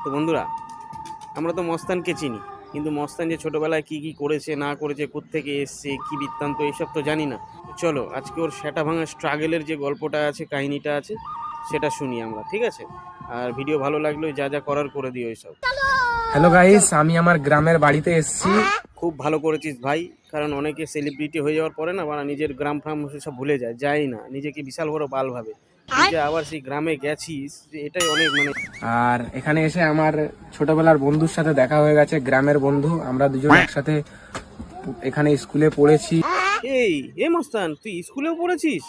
তো বন্ধুরা, আমরা তো মস্তানকে চিনি, কিন্তু মস্তান যে ছোটোবেলায় কী কী করেছে না করেছে, কোত্থেকে এসছে, কী বৃত্তান্ত, এসব তো জানি না। চলো আজকে ওর সেটা ভাঙা স্ট্রাগলের যে গল্পটা আছে, কাহিনিটা আছে, সেটা শুনি আমরা, ঠিক আছে? আর ভিডিও ভালো লাগলে যা যা করার করে দিও এইসব। হ্যালো গাইস, আমি আমার গ্রামের বাড়িতে এসেছি। খুব ভালো করেছিস ভাই, কারণ অনেকে সেলিব্রিটি হয়ে যাওয়ার পরে না মানে নিজের গ্রাম ফ্রাম সব ভুলে যায় না, নিজেকে বিশাল বড় বাল ভাবে। তুই যে আবার সেই গ্রামে গেছিস, এটাই অনেক মানে। আর এখানে এসে আমার ছোটবেলার বন্ধুর সাথে দেখা হয়ে গেছে, গ্রামের বন্ধু। আমরা দুজন একসাথে এখানে স্কুলে পড়েছি। এই মস্তান, তুই স্কুলেও পড়েছিস?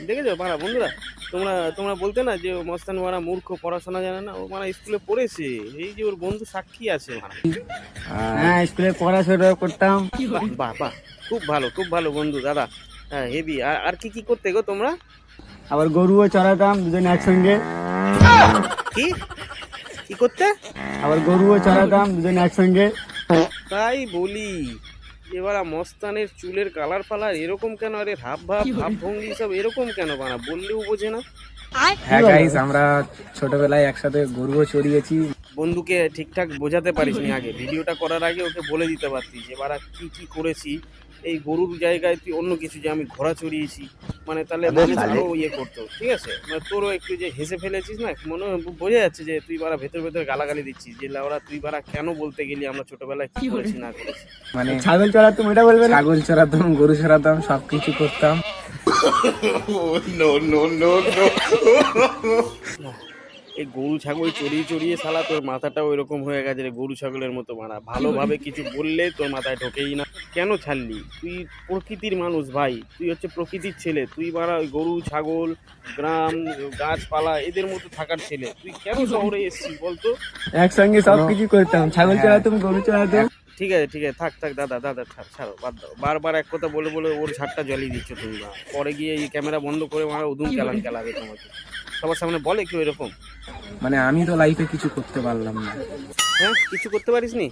দেখেছো মারা বন্ধুরা, তোমরা তোমরা বলতে না যে মস্তান মারা মূর্খ, পড়াশোনা জানে না, ও মারা স্কুলে পড়েছে। এই যে ওর বন্ধু সাক্ষী আছে মারা। হ্যাঁ, স্কুলে পড়াশোনা করতাম। বাহ বাহ, খুব ভালো খুব ভালো বন্ধু দাদা। হ্যাঁ হেভি। আর কি কি করতে গো তোমরা? আবার গরুও চড়াতাম দুজন একসঙ্গে। কি কি করতে? আবার গরুও চড়াতাম দুজন একসঙ্গে। তাই বলি, এবার মস্তানের চুলের কালার ফালার এরকম কেন? আরে ভাব ভঙ্গি সব এরকম কেন বানা? বললেও বোঝে না। হ্যাঁ গাইস, আমরা ছোটবেলায় একসাথে গরুও চড়িয়েছি। বন্ধুকে ঠিকঠাক বোঝাতে পারিসনি আগে, ভিডিওটা করার আগে ওকে বলে দিতে পারতিস এবার কি কি করেছি। এই গরুর জায়গায় তুই অন্য কিছু, যে আমি ঘোড়া চড়িয়েছি, মানে তাহলে মানুষ আরো ইয়ে করতো, ঠিক আছে? মানে তোরও একটু যে হেসে ফেলেছিস না, মনে বোঝা যাচ্ছে যে তুই বারা ভেতর ভেতর গালাগালি দিচ্ছিস, যে লাউরা তুই বারা কেন বলতে গেলি আমরা ছোটবেলায় কি করেছি না করেছি। মানে ছাগল চড়াতাম, এটা বলবে? ছাগল চড়াতাম, গরু চড়াতাম, সবকিছু করতাম। এই গরু ছাগল চড়িয়ে চড়িয়ে শালা তোর মাথাটাও এরকম হয়ে গেছে রে, গরু ছাগলের মতো মারা। ভালোভাবে কিছু বললে তোর মাথায় ঢোকেই না। কেন ছাড়লি? তুই প্রকৃতির মানুষ ভাই, তুই হচ্ছে প্রকৃতির ছেলে। তুই মারা ওই গরু ছাগল, গ্রাম, গাছপালা এদের মতো থাকার ছেলে, তুই কেন শহরে এসেছিস বলতো? একসঙ্গে সবকিছু করতাম, ছাগল চড়াতাম, গরু চড়াতাম। ঠিক আছে থাক দাদা ছাড়ো, বাদ দাও। বারবার এক কথা বলে বলে ওর ঝাড়টা জ্বালিয়ে দিচ্ছ তুমি। পরে গিয়ে এই ক্যামেরা বন্ধ করে মারা উদুম খেলাবে তোমাকে সবার সামনে। বলে কেউ এরকম? মানে আমি তো লাইফে কিছু করতে পারলাম না। হ্যাঁ, কিছু করতে পারিস নি?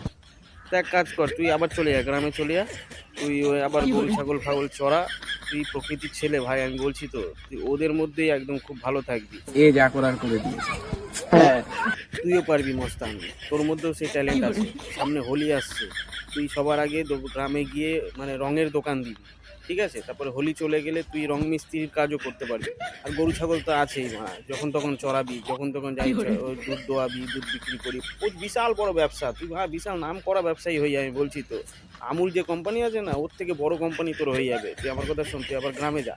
তা এক কাজ কর, তুই আবার চলে যা, গ্রামে চলে যা। তুই ওই আবার গরু ছাগল ফাগল চড়া। তুই প্রকৃতির ছেলে ভাই, আমি বলছি তো, তুই ওদের মধ্যেই একদম খুব ভালো থাকবি। এ যা করার করে দিয়েছে। তুইও পারবি মস্তান, তোর মধ্যেও সেই ট্যালেন্ট আছে। সামনে হোলি আসছে, তুই সবার আগে গ্রামে গিয়ে মানে রঙের দোকান দিবি, ঠিক আছে? তারপরে হোলি চলে গেলে তুই রং মিস্ত্রির কাজও করতে পারবি। আর গরু ছাগল তো আছেই, যখন তখন চড়াবি, যখন তখন যাই দুধ দোয়াবি, দুধ বিক্রি করি। ও বিশাল বড় ব্যবসা, তুই বিশাল নাম করা ব্যবসায়ী হয়ে যাবে বলছি তো। আমুল যে কোম্পানি আছে না, ওর থেকে বড় কোম্পানি তোর হয়ে যাবে। তুই আমার কথা শুন, তুই আবার গ্রামে যা।